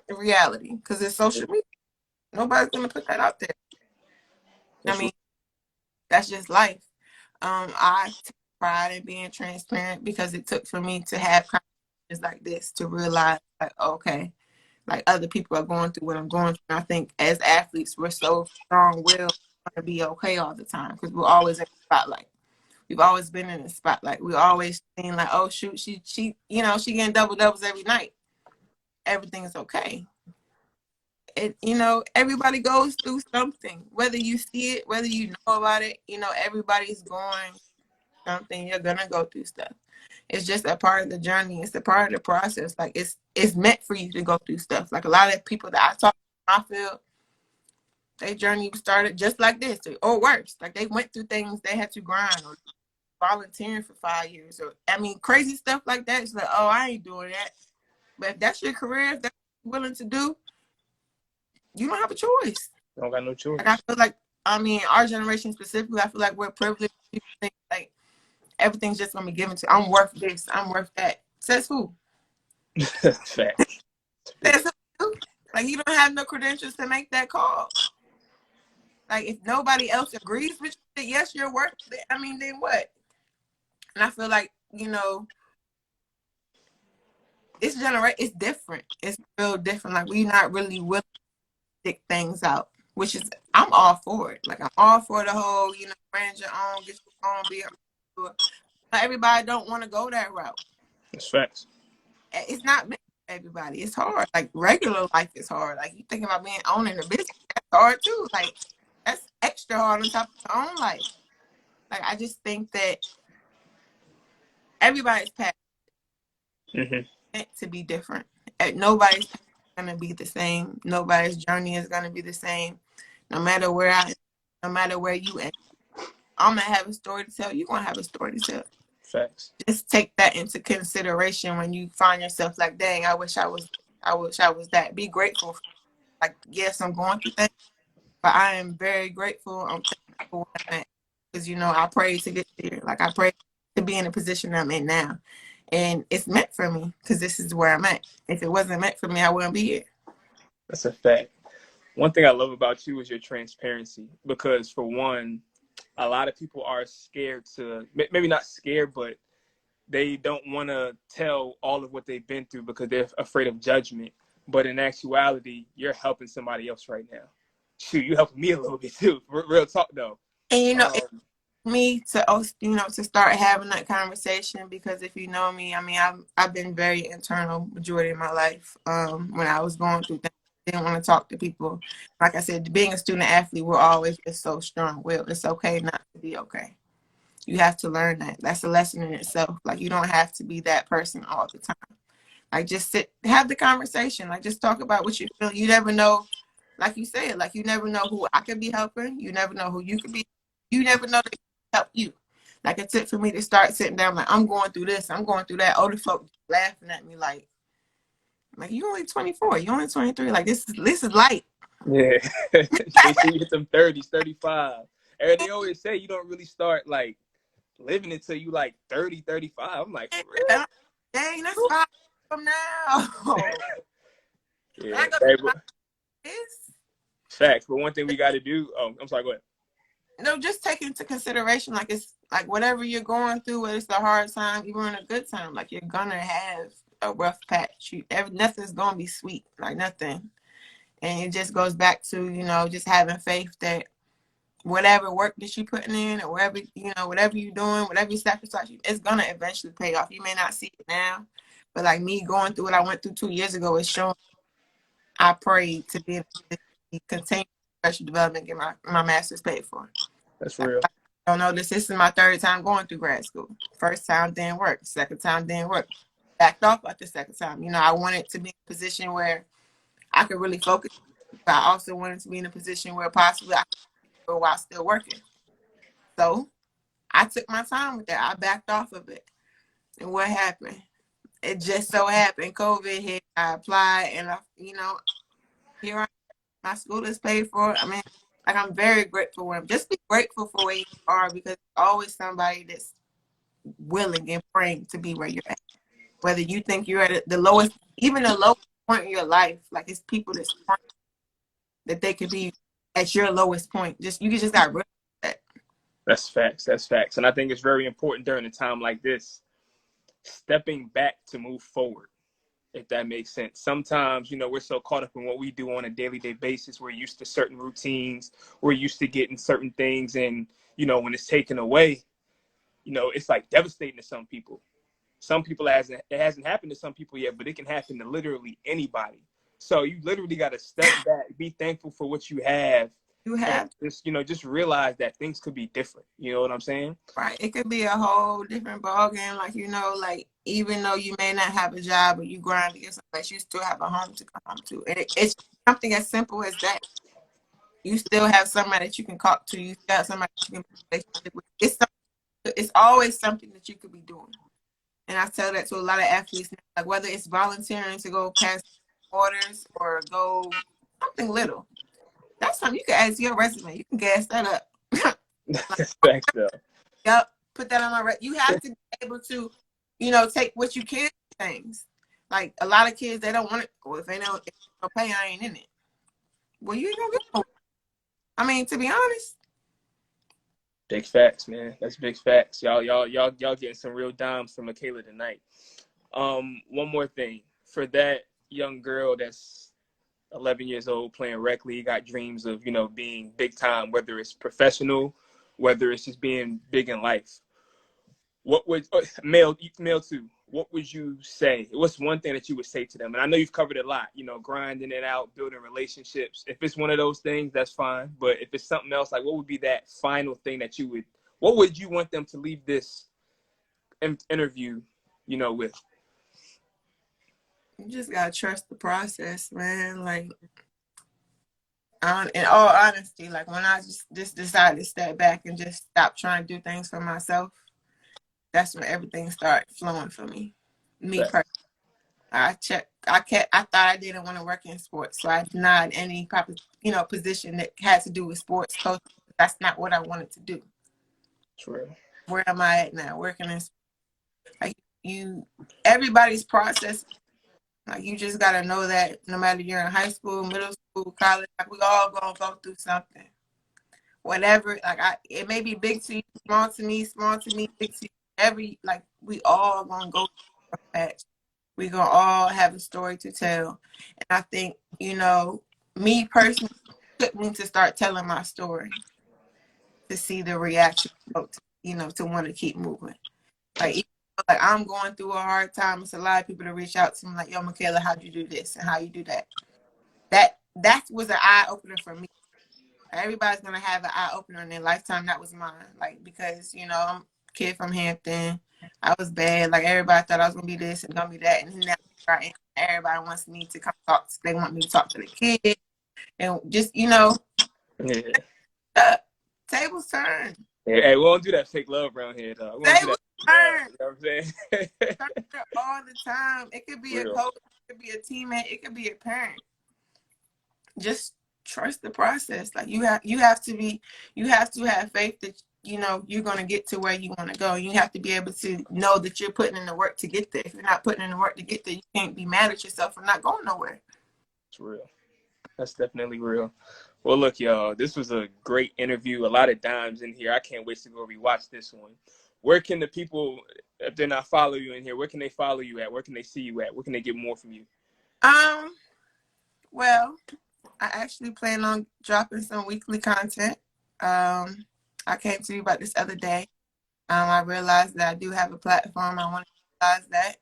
reality, because it's social media. Nobody's gonna put that out there. That's just life. I take pride in being transparent, because it took for me to have conversations like this to realize, like, okay, like, other people are going through what I'm going through. I think as athletes, we're so strong-willed to be okay all the time, because we're always in the spotlight. We've always been in the spotlight. We always seen, like, oh shoot, she she getting double-doubles every night. Everything is okay. Everybody goes through something, whether you see it, whether you know about it. Everybody's going something. You're gonna go through stuff. It's just a part of the journey. It's a part of the process. Like, it's meant for you to go through stuff. Like, a lot of people that I talk to in my field, their journey started just like this, or worse. Like, they went through things they had to grind, or volunteering for 5 years, or crazy stuff like that. It's like, oh, I ain't doing that. But if that's your career, if that's what you're willing to do, you don't have a choice. You don't got no choice. Like, I feel like, our generation specifically, I feel like we're privileged. People think, like, everything's just gonna be given to. I'm worth this. I'm worth that. Says who? Facts. Says who? Like, you don't have no credentials to make that call. Like, if nobody else agrees with you that yes, you're worth it, I mean, then what? And I feel like, you know, it's different. It's real different. Like, we're not really willing to stick things out, which is, I'm all for it. Like, I'm all for the whole, you know, brand your own, get your own, be your own. But everybody don't want to go that route. That's facts. It's not meant for everybody. It's hard. Like, regular life is hard. Like, you thinking about being owning a business, that's hard too. Like, that's extra hard on top of your own life. Like, I just think that everybody's path is meant to be different. Nobody's path is going to be the same. Nobody's journey is going to be the same. No matter where you end. I'm going to have a story to tell. You're going to have a story to tell. Facts. Just take that into consideration when you find yourself like, dang, I wish I was that. Be grateful. Like, yes, I'm going through things, but I am very grateful. I'm thankful for where I'm at. Because, you know, I prayed to get there. Like, I prayed to be in the position I'm in now. And it's meant for me because this is where I'm at. If it wasn't meant for me, I wouldn't be here. That's a fact. One thing I love about you is your transparency, because for one, a lot of people are scared to, maybe not scared, but they don't want to tell all of what they've been through because they're afraid of judgment. But in actuality, you're helping somebody else right now. Shoot, you helping me a little bit too. Real talk though. And, you know, me to, you know, to start having that conversation, because if you know me, I mean, I've been very internal majority of my life. When I was going through things, I didn't want to talk to people. Like I said, being a student athlete, we're always just so strong-willed. It's okay not to be okay. You have to learn that. That's a lesson in itself. Like, you don't have to be that person all the time. Like, just have the conversation. Like, just talk about what you feel. You never know, like you said, like, you never know who I could be helping. You never know who you could be. You never know that help you. Like, it's it for me to start sitting down like, I'm going through this, I'm going through that. Older folk laughing at me like you only 24, you only 23. Like, this is light. Yeah. They see you hit them 30s, 35. And they always say you don't really start like living until you like 30, 35. I'm like, for real? Dang, that's 5 from now. Yeah. Facts. But one thing we got to do, I'm sorry, go ahead. No, just take into consideration, like, it's like whatever you're going through, whether it's a hard time, even in a good time, like, you're gonna have a rough patch. Nothing's gonna be sweet, like, nothing. And it just goes back to, you know, just having faith that whatever work that you're putting in, or whatever, you know, whatever you're doing, whatever you sacrifice, it's gonna eventually pay off. You may not see it now, but like me going through what I went through 2 years ago, it's showing. I prayed to be able to continue professional development, get my master's paid for. That's real. I don't know this. This is my 3rd time going through grad school. First time didn't work. Second time didn't work. Backed off at the second time. You know, I wanted to be in a position where I could really focus, but I also wanted to be in a position where possibly I could go while still working. So I took my time with that. I backed off of it. And what happened? It just so happened COVID hit. I applied, and you know, here I am. My school is paid for. I mean, like, I'm very grateful for him. Just be grateful for where you are, because there's always somebody that's willing and praying to be where you're at. Whether you think you're at the lowest, even the lowest point in your life, like, it's people that's praying that they could be at your lowest point. You just got to realize that. That's facts. That's facts. And I think it's very important during a time like this, stepping back to move forward, if that makes sense. Sometimes, you know, we're so caught up in what we do on a daily basis. We're used to certain routines. We're used to getting certain things. And, you know, when it's taken away, you know, it's like devastating to some people. Some people, it hasn't happened to some people yet, but it can happen to literally anybody. So you literally got to step back, be thankful for what you have. You have just, you know, just realize that things could be different. You know what I'm saying? Right. It could be a whole different ballgame. Like, you know, like, even though you may not have a job or you grind to get some place, you still have a home to come home to. And it's something as simple as that. You still have somebody that you can talk to. You still have somebody that you can be in a relationship with. It's always something that you could be doing. And I tell that to a lot of athletes, like, whether it's volunteering to go past orders or go something little. That's something you can add to your resume. You can gas that up. That's facts, though. Yep. put that on my you have to be able to, take what you can things. Like a lot of kids, they don't want it. Well, if they don't pay, I ain't in it. Well, you ain't gonna get no. I mean, to be honest. Big facts, man. That's big facts. Y'all getting some real dimes from Mikayla tonight. One more thing. For that young girl that's 11 years old playing rec league, got dreams of, being big time, whether it's professional, whether it's just being big in life. What would male too? What would you say? What's one thing that you would say to them? And I know you've covered a lot, grinding it out, building relationships. If it's one of those things, that's fine. But if it's something else, like what would be that final thing that what would you want them to leave this interview, with? You just gotta trust the process, man. Like, in all honesty, like when I just decided to step back and just stop trying to do things for myself, that's when everything started flowing for me. Me personally. I thought I didn't want to work in sports, so I denied any proper, position that had to do with sports coach. That's not what I wanted to do. True. Where am I at now? Working in like everybody's process. Like you just gotta know that no matter you're in high school, middle school, college, like we all gonna go through something. Whatever, it may be big to you, small to me, big to you. We all gonna go through a patch. We gonna all have a story to tell. And I think, me personally, took me to start telling my story to see the reaction, to want to keep moving. Like I'm going through a hard time. It's a lot of people that reach out to me like, yo, Mikayla, how'd you do this and how you do that? That was an eye opener for me. Everybody's gonna have an eye opener in their lifetime. That was mine. Like because I'm a kid from Hampton. I was bad. Like everybody thought I was gonna be this and gonna be that, and now everybody wants me to come talk. They want me to talk to the kid, and just Yeah. Tables turn. Hey, we don't do that fake love around here, dog. We don't do that. Turn. You know what I'm saying? All the time. It could be Real. a coach, it could be a teammate, it could be a parent. Just trust the process. Like you have to have faith that you're gonna get to where you want to go. You have to be able to know that you're putting in the work to get there. If you're not putting in the work to get there, you can't be mad at yourself for not going nowhere. It's real. That's definitely real. Well, look, y'all, this was a great interview. A lot of dimes in here. I can't wait to go rewatch this one. Where can the people, if they're not following you in here, where can they follow you at? Where can they see you at? Where can they get more from you? Well, I actually plan on dropping some weekly content. I came to you about this other day. I realized that I do have a platform. I want to utilize that.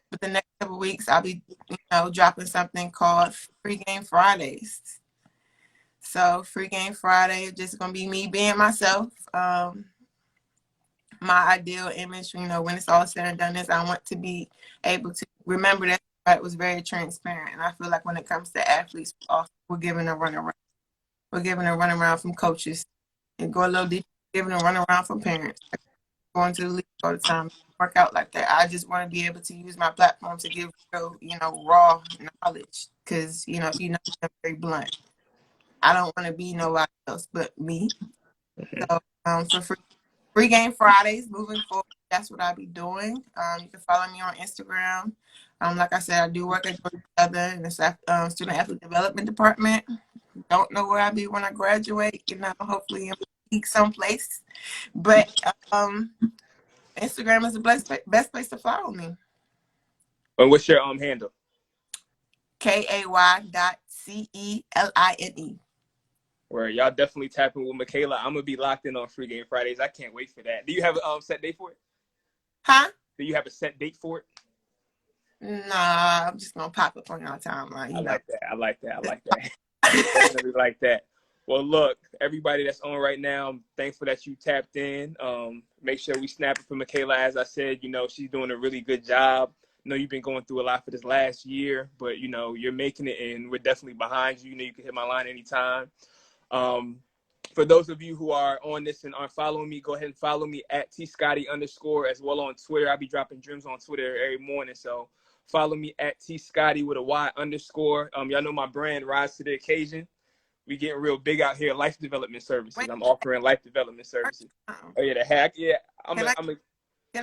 But the next couple of weeks, I'll be, dropping something called Free Game Fridays. So Free Game Friday is just gonna be me being myself. My ideal image, when it's all said and done, is I want to be able to remember that it was very transparent. And I feel like when it comes to athletes, we're giving a runaround. We're giving a runaround from coaches and go a little deeper, giving a runaround from parents. Going to the league all the time, work out like that. I just want to be able to use my platform to give raw knowledge because I'm very blunt. I don't want to be nobody else but me. So for Free Game Fridays moving forward, that's what I'll be doing. You can follow me on Instagram. Like I said, I do work at Georgia in the student athlete development department. Don't know where I'll be when I graduate. Hopefully in peak someplace. But Instagram is the best place to follow me. And what's your handle? KAY.CELINE. Where y'all definitely tapping with Mikayla. I'm gonna be locked in on Free Game Fridays. I can't wait for that. Do you have a set date for it? Huh? Do you have a set date for it? Nah, I'm just gonna pop up on your timeline. I like that. I definitely like that. Well, look, everybody that's on right now, I'm thankful that you tapped in. Make sure we snap it for Mikayla. As I said, she's doing a really good job. I know you've been going through a lot for this last year, but, you're making it, and we're definitely behind you. You can hit my line anytime. For those of you who are on this and aren't following me, go ahead and follow me at tscotty_ as well on Twitter. I'll be dropping gems on Twitter every morning, so follow me at tscotty with a Y_. Y'all know my brand, Rise to the Occasion. we getting real big out here. Life development services. Wait, I'm offering life development services. Oh yeah, the hack. Yeah, can I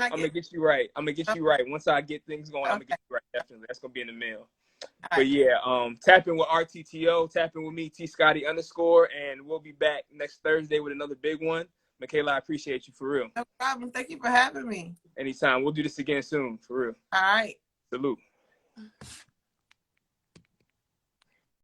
I'm gonna get? get you right. I'm gonna get you right. Once I get things going, I'm gonna Okay. get you right. Definitely, that's gonna be in the mail. All But right. yeah, tap in with RTTO, tap in with me, T Scotty _, and we'll be back next Thursday with another big one. Mikayla, I appreciate you for real. No problem. Thank you for having me. Anytime. We'll do this again soon, for real. All right. Salute.